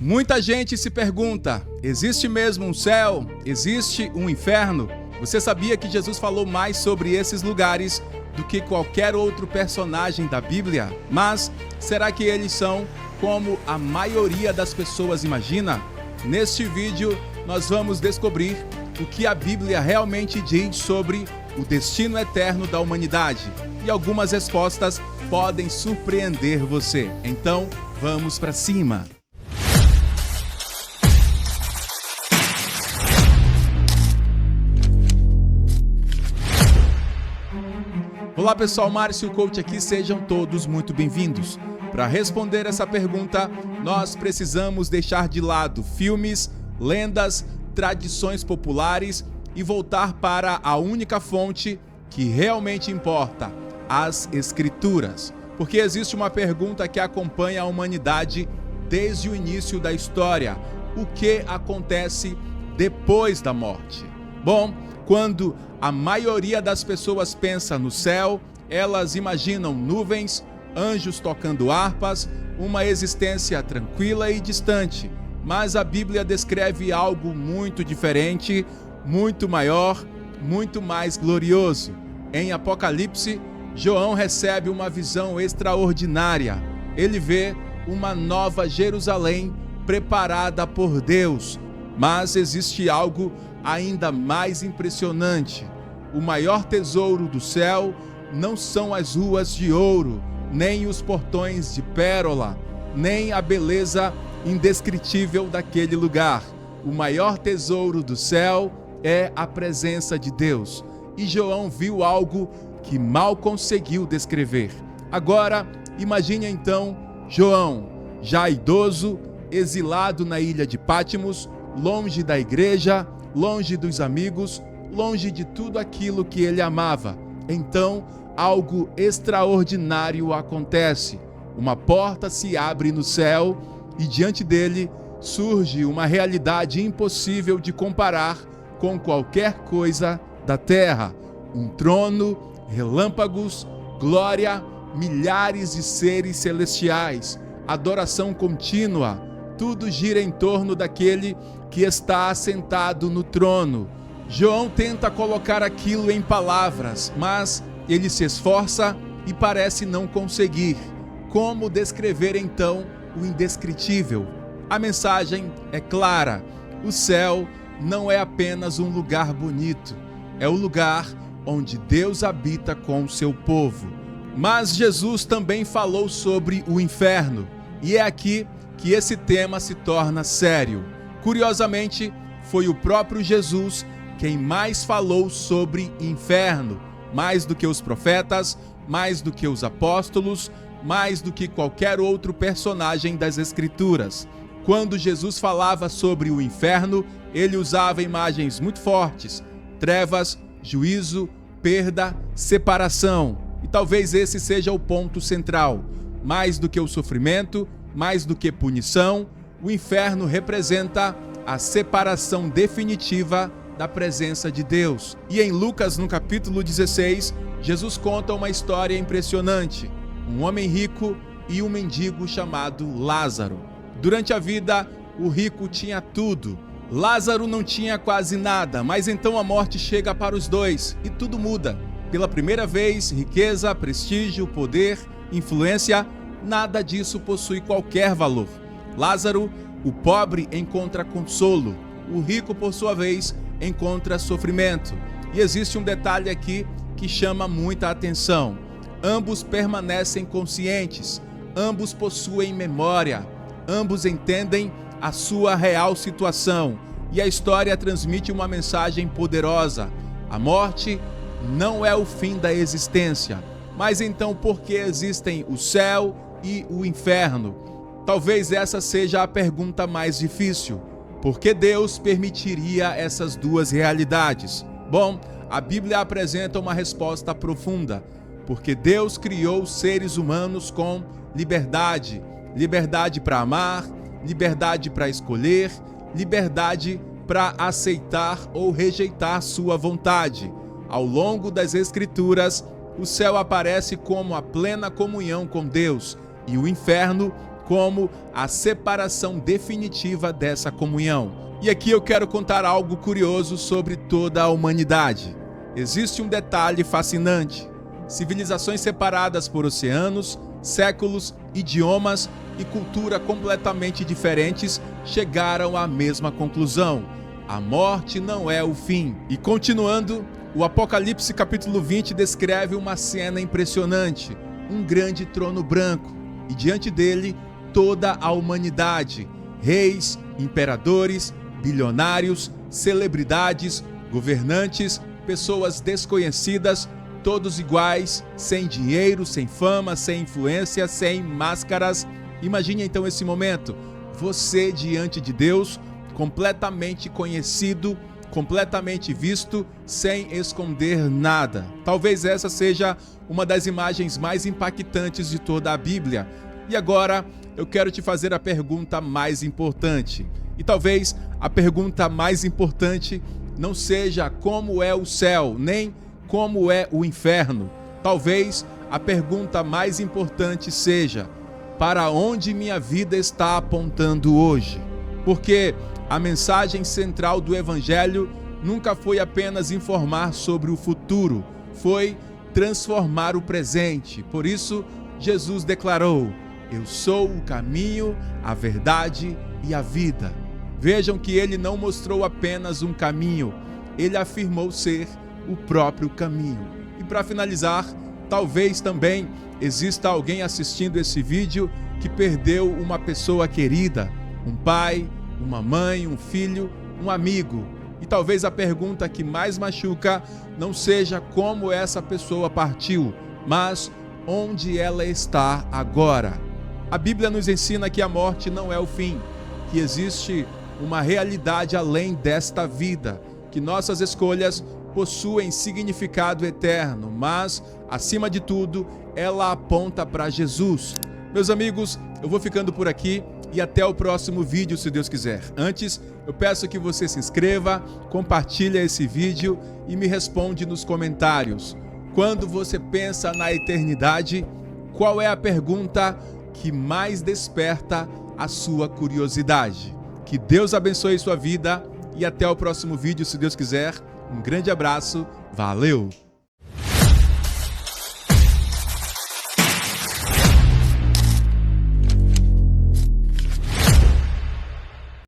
Muita gente se pergunta: existe mesmo um céu? Existe um inferno? Você sabia que Jesus falou mais sobre esses lugares do que qualquer outro personagem da Bíblia? Mas será que eles são como a maioria das pessoas imagina? Neste vídeo, nós vamos descobrir o que a Bíblia realmente diz sobre o destino eterno da humanidade. E algumas respostas podem surpreender você. Então, vamos para cima! Olá pessoal, Márcio Coach aqui, sejam todos muito bem-vindos. Para responder essa pergunta, nós precisamos deixar de lado filmes, lendas, tradições populares e voltar para a única fonte que realmente importa, as Escrituras. Porque existe uma pergunta que acompanha a humanidade desde o início da história: o que acontece depois da morte? Bom, quando a maioria das pessoas pensa no céu, elas imaginam nuvens, anjos tocando harpas, uma existência tranquila e distante. Mas a Bíblia descreve algo muito diferente, muito maior, muito mais glorioso. Em Apocalipse, João recebe uma visão extraordinária. Ele vê uma nova Jerusalém preparada por Deus. Mas existe algo ainda mais impressionante. O maior tesouro do céu não são as ruas de ouro, nem os portões de pérola, nem a beleza indescritível daquele lugar. O maior tesouro do céu é a presença de Deus. E João viu algo que mal conseguiu descrever. Agora, imagine então João, já idoso, exilado na ilha de Pátimos, longe da igreja, longe dos amigos, longe de tudo aquilo que ele amava. Então, algo extraordinário acontece. Uma porta se abre no céu e diante dele surge uma realidade impossível de comparar com qualquer coisa da terra. Um trono, relâmpagos, glória, milhares de seres celestiais, adoração contínua. Tudo gira em torno daquele que está assentado no trono. João tenta colocar aquilo em palavras, mas ele se esforça e parece não conseguir. Como descrever então o indescritível? A mensagem é clara: o céu não é apenas um lugar bonito, é o lugar onde Deus habita com o seu povo. Mas Jesus também falou sobre o inferno, e é aqui que esse tema se torna sério. Curiosamente, foi o próprio Jesus quem mais falou sobre inferno, mais do que os profetas, mais do que os apóstolos, mais do que qualquer outro personagem das Escrituras. Quando Jesus falava sobre o inferno, ele usava imagens muito fortes: trevas, juízo, perda, separação. E talvez esse seja o ponto central. Mais do que o sofrimento, mais do que punição, o inferno representa a separação definitiva da presença de Deus. E em Lucas, no capítulo 16, Jesus conta uma história impressionante: um homem rico e um mendigo chamado Lázaro. Durante a vida, o rico tinha tudo. Lázaro não tinha quase nada, mas então a morte chega para os dois e tudo muda. Pela primeira vez, riqueza, prestígio, poder, influência, nada disso possui qualquer valor. Lázaro, o pobre, encontra consolo. O rico, por sua vez, encontra sofrimento. E existe um detalhe aqui que chama muita atenção: ambos permanecem conscientes, ambos possuem memória, ambos entendem a sua real situação. E a história transmite uma mensagem poderosa: a morte não é o fim da existência. Mas então, por que existem o céu e o inferno? Talvez essa seja a pergunta mais difícil. Por que Deus permitiria essas duas realidades? Bom, a Bíblia apresenta uma resposta profunda. Porque Deus criou seres humanos com liberdade. Liberdade para amar, liberdade para escolher, liberdade para aceitar ou rejeitar sua vontade. Ao longo das Escrituras, o céu aparece como a plena comunhão com Deus e o inferno como a separação definitiva dessa comunhão. E aqui eu quero contar algo curioso sobre toda a humanidade. Existe um detalhe fascinante: civilizações separadas por oceanos, séculos, idiomas e cultura completamente diferentes chegaram à mesma conclusão: a morte não é o fim. E continuando, o Apocalipse capítulo 20 descreve uma cena impressionante: um grande trono branco, e diante dele toda a humanidade, reis, imperadores, bilionários, celebridades, governantes, pessoas desconhecidas, todos iguais, sem dinheiro, sem fama, sem influência, sem máscaras. Imagine então esse momento, você diante de Deus, completamente conhecido, completamente visto, sem esconder nada. Talvez essa seja uma das imagens mais impactantes de toda a Bíblia. E agora eu quero te fazer a pergunta mais importante. E talvez a pergunta mais importante não seja como é o céu, nem como é o inferno. Talvez a pergunta mais importante seja: para onde minha vida está apontando hoje? Porque a mensagem central do Evangelho nunca foi apenas informar sobre o futuro, foi transformar o presente. Por isso, Jesus declarou: eu sou o caminho, a verdade e a vida. Vejam que ele não mostrou apenas um caminho, ele afirmou ser o próprio caminho. E para finalizar, talvez também exista alguém assistindo esse vídeo que perdeu uma pessoa querida, um pai, uma mãe, um filho, um amigo. E talvez a pergunta que mais machuca não seja como essa pessoa partiu, mas onde ela está agora. A Bíblia nos ensina que a morte não é o fim, que existe uma realidade além desta vida, que nossas escolhas possuem significado eterno, mas, acima de tudo, ela aponta para Jesus. Meus amigos, eu vou ficando por aqui e até o próximo vídeo, se Deus quiser. Antes, eu peço que você se inscreva, compartilhe esse vídeo e me responde nos comentários. Quando você pensa na eternidade, qual é a pergunta que mais desperta a sua curiosidade? Que Deus abençoe sua vida e até o próximo vídeo, se Deus quiser. Um grande abraço, valeu!